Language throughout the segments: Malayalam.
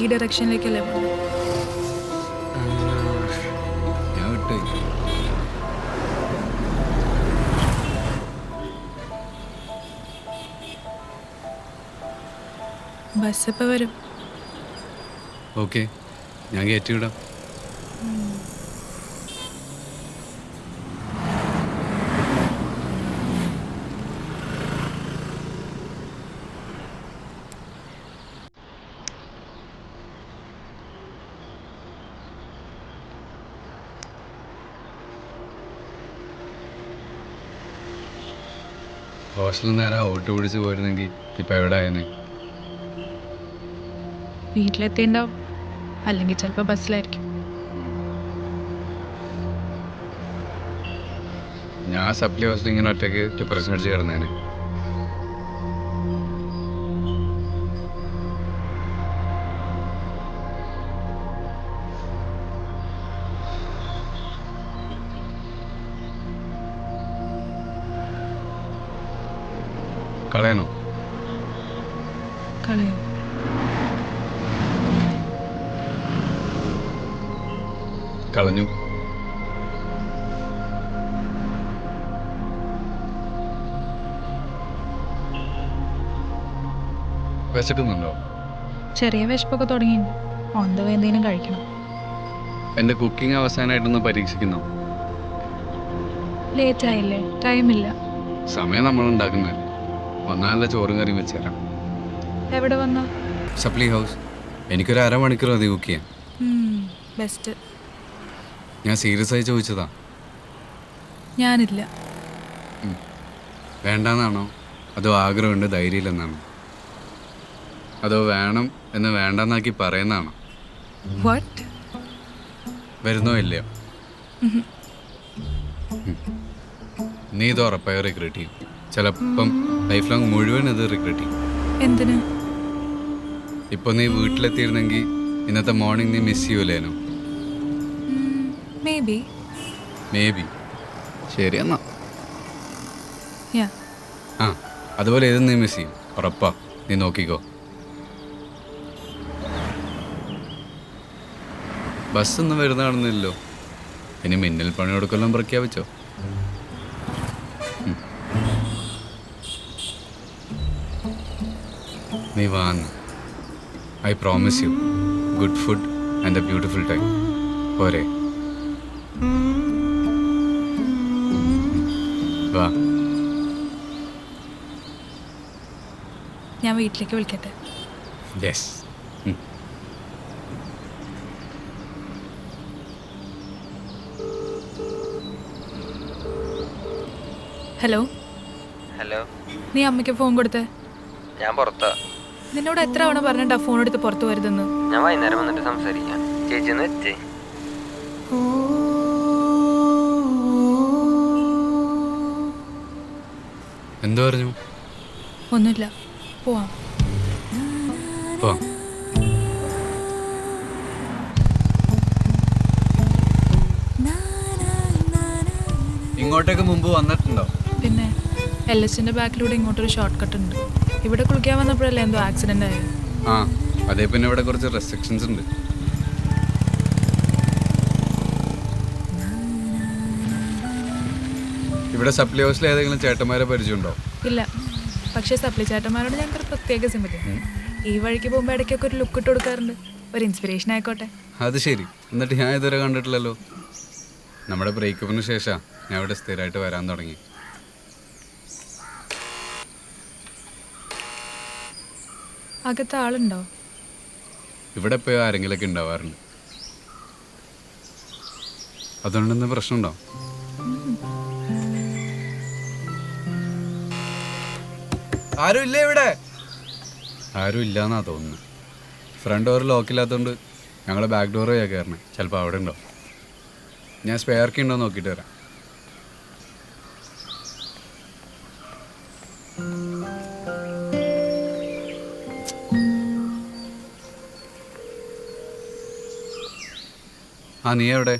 ഈ ഡയറക്ഷനിലേക്കല്ലേ പോകുന്നത്? ഞാൻ വിട്ടേ. ബസ് എപ്പോൾ വരും? ഓക്കെ, ഞാൻ കയറ്റി വിടാം. ഹോസ്റ്റലിൽ നേരെ ഓട്ടോ പിടിച്ച് പോയിരുന്നെങ്കിൽ ഇപ്പം എവിടെ ആയെന്നേ. വീട്ടിലെത്തിണ്ടാവും, അല്ലെങ്കിൽ ചിലപ്പോൾ ബസ്സിലായിരിക്കും. ഞാൻ സപ്ലി ഹോസ്റ്റലിൽ ഇങ്ങനെ ഒറ്റയ്ക്ക് ഡിപ്രഷൻ അടിച്ച് കിടന്നേനെ. കളയണോ? കളയോ? കളഞ്ഞു. വിശക്കുന്നുണ്ടോ? ചെറിയ വിശപ്പൊക്കെ തുടങ്ങിയിട്ടുണ്ട്. ഓൺ ദ വേ എന്തെങ്കിലും കഴിക്കണം. എൻ്റെ കുക്കിംഗ് അവസാനമായിട്ടൊന്ന് പരീക്ഷിക്കുന്നോ? ലേറ്റ് ആയില്ലേ? ടൈമില്ല. സമയം നമ്മൾ ഉണ്ടാക്കുന്നതല്ലേ. ഒന്നാമല്ല ചോറും കറിയും വെച്ചുതരാം. എവിടെ വന്നാ? സപ്ലി ഹൗസ്. എനിക്കൊരു അരമണിക്കൂർ മതി കുക്ക് ചെയ്യാൻ. ബെസ്റ്റ്. ഞാൻ സീരിയസ് ആയി ചോദിച്ചതാ. ഞാനില്ല. വേണ്ടാന്നാണോ? അതോ ആഗ്രഹമുണ്ട് ധൈര്യമില്ലെന്നാണോ? അതോ വേണം എന്ന് വേണ്ടെന്നാക്കി പറയുന്നതാണോ? വാട്ട്? വരുന്നോ ഇല്ലയോ? നീ ഇത് ഉറപ്പായോ റിഗ്രറ്റ് ചെയ്യും. ചിലപ്പം ലൈഫ് ലോങ് മുഴുവൻ ഇത് റിഗ്രറ്റ് ചെയ്യും. എന്തിന്? ഇപ്പോൾ നീ വീട്ടിലെത്തിയിരുന്നെങ്കിൽ ഇന്നത്തെ മോർണിംഗ് നീ മിസ് ചെയ്യൂലേനോ? Maybe. Maybe. ശരി എന്നാ. യാ. ആ, അതുപോലെ ഏതും നീ മിസ് ചെയ്യും, ഉറപ്പാ. നീ നോക്കിക്കോ. ബസ്സൊന്നും വരുന്ന കാണുന്നില്ലല്ലോ. ഇനി മിന്നൽ പണി കൊടുക്കെല്ലാം പ്രഖ്യാപിച്ചോ? നീ വാന്ന്. I promise you good food and a beautiful time. പോരെ? വാ. ഞാൻ വീട്ടിലേക്ക് വിളിക്കട്ടെ? യെസ്. ഹലോ. ഹലോ. നീ അമ്മയ്ക്ക് ഫോൺ കൊടുത്തേ? ഞാൻ പുറത്താ. നിന്നോട് എത്ര തവണ പറഞ്ഞിട്ടാ ഫോൺ എടുത്ത് പുറത്ത് വരുതെന്ന്? ഞാൻ വൈകുന്നേരം വന്നിട്ട് സംസാരിക്കാം. ചേച്ചി ഒന്ന് വെച്ചേ. എന്തു പറഞ്ഞു? ഒന്നുമില്ല, പോവാം. പോവാം. ഇങ്ങോട്ടേക്ക് മുമ്പ് വന്നിട്ടുണ്ടോ? പിന്നെ LHന്റെ ബാക്കിലൂടെ ഇങ്ങോട്ടൊരു ഷോർട്ട് കട്ട് ഉണ്ട്. ഇവിടെ കുളിക്കാൻ വന്നപ്പോഴല്ലേ എന്തോ ആക്സിഡന്റ് ആയത്. ആ, അതേ. പിന്നെ ഇവിടെ കുറച്ച് റെസ്ട്രിക്ഷൻസ് ഉണ്ട്. ഇവിടെ സപ്ലി ഹൗസിൽ ഏതെങ്കിലും ചേട്ടന്മാരെ പരിചയമുണ്ടോ? ഇല്ല, പക്ഷേ സപ്ലി ചേട്ടന്മാരോട് ഞങ്ങൾക്ക് പ്രത്യേക സിമ്പതി. ഈ വഴിക്ക് പോകുമ്പോൾ ഇടയ്ക്കൊക്കെ ഒരു ലുക്ക് ഇട്ട് കൊടുക്കാറുണ്ട്. ഒരു ഇൻസ്പിറേഷൻ ആയിക്കോട്ടെ. അത് ശരി. എന്നിട്ട് ഞാൻ ഇതുവരെ കണ്ടിട്ടില്ലല്ലോ. നമ്മുടെ ബ്രേക്കപ്പിന് ശേഷം ഞാൻ ഇവിടെ സ്ഥിരമായിട്ട് വരാൻ തുടങ്ങി. അകത്ത് ആളുണ്ടോ? ഇവിടെ പോയി ആരെങ്കിലൊക്കെ ഉണ്ടാവാറുണ്ട്. അതുകൊണ്ടെന്താ പ്രശ്നമുണ്ടോ? ആരും ഇല്ല ഇവിടെ. ആരും ഇല്ലാന്നാ തോന്നുന്നു. ഫ്രണ്ട് ഡോർ ലോക്കില്ലാത്തതുകൊണ്ട് ഞങ്ങൾ ബാക്ക് ഡോർ വഴിയാ കയറണേ. ചിലപ്പോൾ അവിടെ ഉണ്ടോ. ഞാൻ സ്പെയർ കീ ഉണ്ടോ നോക്കിയിട്ട് വരാം. ആ, നീ എവിടെ?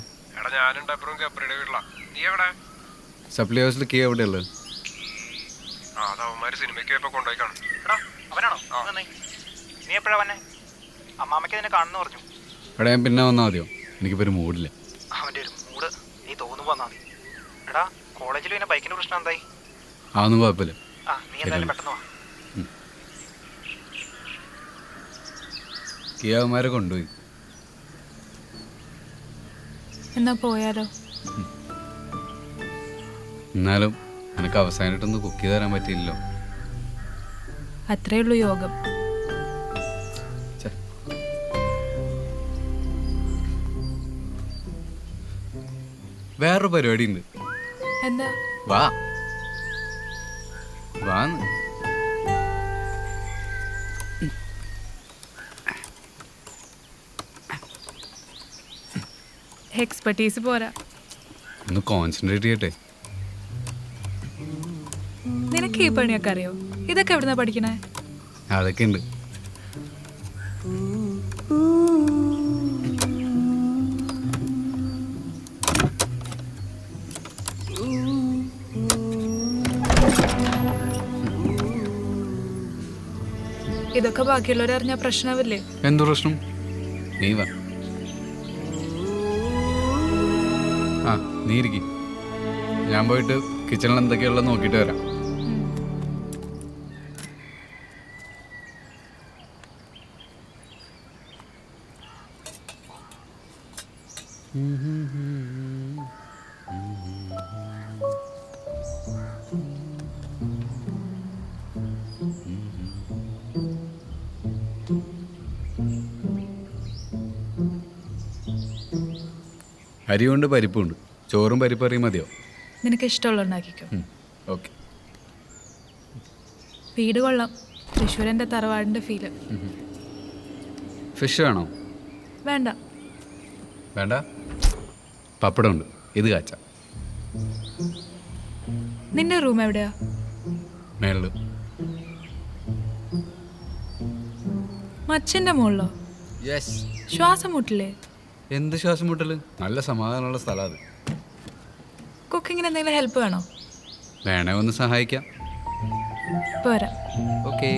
സപ്ലി ഹൗസിൽ കീ എവിടെ ഉള്ളത്? അമ്മാമ്മയ്ക്ക് അതിനെ കാണുന്നു പറഞ്ഞു. എടാ ഞാൻ പിന്നെ വന്നാൽ മതിയോ? എനിക്കിപ്പോൾ ഒരു മൂഡില്ല. അവൻ്റെ ഒരു മൂഡ് നീ തോന്നുമ്പോൾ വന്നാൽ മതി. എടാ കോളേജിൽ പിന്നെ ബൈക്കിൻ്റെ പ്രശ്നം എന്തായി? അതൊന്നും കുഴപ്പമില്ല. ആ നീ എന്തായാലും പെട്ടെന്ന് വാ. കിയാവന്മാരെ കൊണ്ടുപോയി. എന്നാ പോയാലോ? എന്നാലും എനിക്ക് അവസാനമായിട്ടൊന്ന് കുക്ക് ചെയ്ത് തരാൻ പറ്റിയില്ലല്ലോ. അത്രേ ഉള്ളൂ യോഗം. വേറൊരു പരിപാടി ഉണ്ട്. എന്താ? വാ വാന്ന്. എക്സ്പെർട്ടീസ് പോരാ. ഒന്ന് കോൺസെൻട്രേറ്റ് ചെയ്യട്ടെ. നിനക്ക് ഈ പണിയൊക്കെ അറിയോ? ഇതൊക്കെ എവിടുന്നാ പഠിക്കണേ? അതൊക്കെ ഉണ്ട്. ഇതൊക്കെ ബാക്കിയുള്ളവരറിഞ്ഞാൽ പ്രശ്നമാവില്ലേ? എന്തു പ്രശ്നം? നീ വാ. ആ നീ ഇരിക്കും. ഞാൻ പോയിട്ട് കിച്ചണിൽ എന്തൊക്കെയുള്ള നോക്കിയിട്ട് വരാം. അരി കൊണ്ട് പരിപ്പുണ്ട്. ചോറും പരിപ്പറിയും മതിയോ? നിനക്ക് ഇഷ്ടമുള്ള ഉണ്ടാക്കിക്കോ. ഓക്കെ. വീട് കൊള്ളാം. തൃശ്ശൂരൻ്റെ തറവാടിൻ്റെ ഫീല്. ഫിഷ് വേണോ? വേണ്ട. വേണ്ട. പപ്പടമുണ്ട്. ഇത് കാച്ച. നിന്റെ റൂം എവിടെയാ? മേളില്. മച്ചിൻ്റെ മുകളിലോ? യെസ്. ശ്വാസം മുട്ടില്ലേ? എന്ത് ശ്വാസം മുട്ടല്? നല്ല സമാധാനമുള്ള സ്ഥലം അത്. കുക്കിങ്ങിന് എന്തെങ്കിലും ഹെൽപ്പ് വേണോ? വേണേ ഒന്ന് സഹായിക്കാം. പോരാ. ഓക്കെ.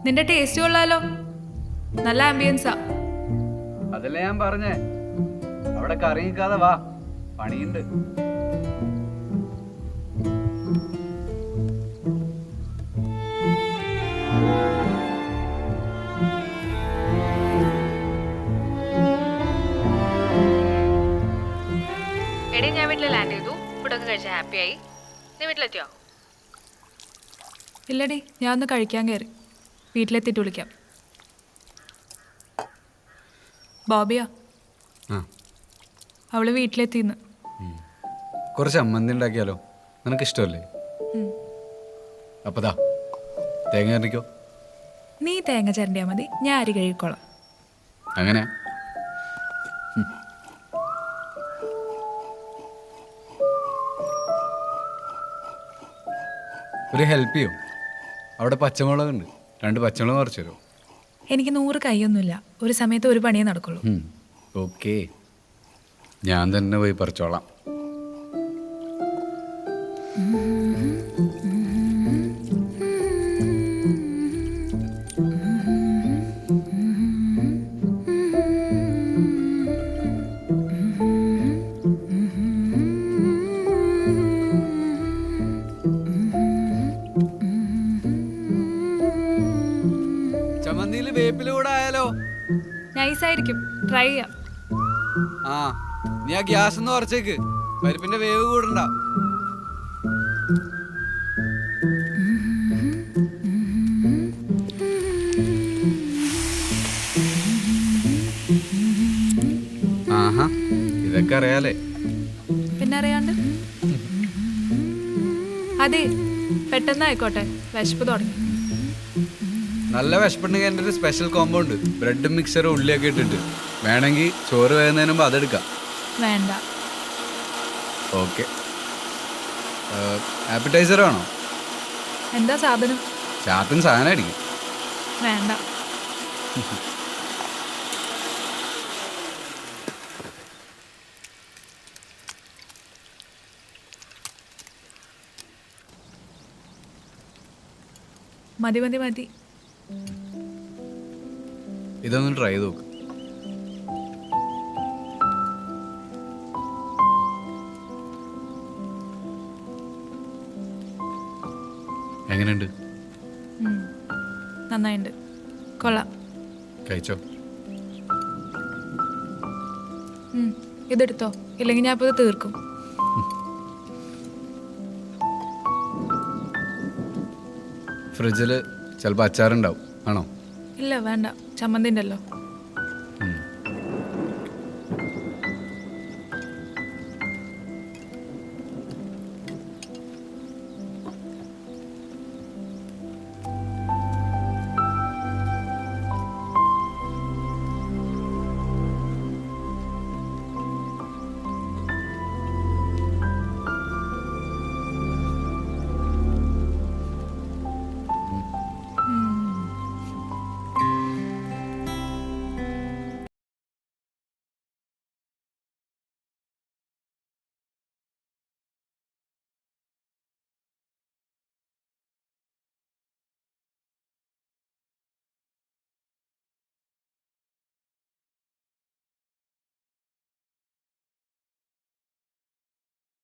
നിന്റെ ടേസ്റ്റ് കൊള്ളാലോ. നല്ല ആംബിയൻസാ. അതല്ലേ ഞാൻ പറഞ്ഞേ. അവിടെ കറിയിക്കാതെ വാ, പണിയുണ്ട്. എടേ ഞാൻ വീട്ടിൽ ലാൻഡ് ചെയ്തു. ഫുഡൊക്കെ കഴിച്ച് ഹാപ്പിയായി. നീ വീട്ടിലെത്തിയോ? ഇല്ലടി, ഞാൻ ഒന്ന് കഴിക്കാൻ കയറി. വീട്ടിലെത്തിയിട്ട് വിളിക്കാം. ബോബിയാ, ആ അവള് വീട്ടിലെത്തിന്ന്. കുറച്ച് അമ്മന്തി ഉണ്ടാക്കിയാലോ? നിനക്കിഷ്ടമല്ലേ? അപ്പതാ തേങ്ങ കറിക്കോ. നീ തേങ്ങ ചിരണ്ടിയാൽ മതി, ഞാൻ അരി കഴുകിക്കോളാം. അങ്ങനെ ഒരു ഹെൽപ്പ് ചെയ്യോ? അവിടെ പച്ചമുളകുണ്ട്. 2 പച്ചമുളക് കുറച്ച് തരുമോ? എനിക്ക് 100 കൈയൊന്നുമില്ല. ഒരു സമയത്ത് ഒരു പണിയേ നടക്കുള്ളൂ. ഓക്കെ, ഞാൻ തന്നെ പോയി പറിച്ചോളാം. ചമ്മന്തിയിൽ വേപ്പില കൂടെ ആയാലോ? നൈസായിരിക്കും, ട്രൈ ചെയ്യാം. ആ നീ ആ ഗ്യാസ് ഒന്ന് കുറച്ചേക്ക്. പരിപ്പിന്റെ വേവ് കൂടണ്ട. ആഹാ, ഇതൊക്കെ അറിയാലേ. പിന്നെ അറിയാണ്ട്. അതെ, പെട്ടെന്നായിക്കോട്ടെ, വിശപ്പ് തുടങ്ങി. നല്ല വിശപ്പുണ്ടെങ്കിൽ എൻ്റെ ഒരു സ്പെഷ്യൽ കോമ്പോ ഉണ്ട്. ബ്രെഡും മിക്സറും ഉള്ളിയൊക്കെ ഇട്ടിട്ട്. വേണമെങ്കിൽ ചോറ് വേകുന്നതിന് മുമ്പ് അതെടുക്കാം. വേണ്ട. ഓക്കെ. ആപ്പിറ്റൈസർ വേണോ? എന്താ സാധനം? ചാത്തൻ സാധനം അടിക്കും. വേണ്ട. മതി മതി മതി. ഇതൊന്ന് ട്രൈ ചെയ്ത് നോക്ക്. എങ്ങനെയുണ്ട്? നന്നായിട്ടുണ്ട്, കൊള്ളാം. കഴിച്ചോ? ഇതെടുത്തോ, ഇല്ലെങ്കിൽ ഞാൻ ഇപ്പോൾ ഇത് തീർക്കും. ഫ്രിഡ്ജിൽ ചിലപ്പോൾ അച്ചാറുണ്ടാവും, ആണോ? ഇല്ല വേണ്ട, ചമ്മന്തി ഉണ്ടല്ലോ.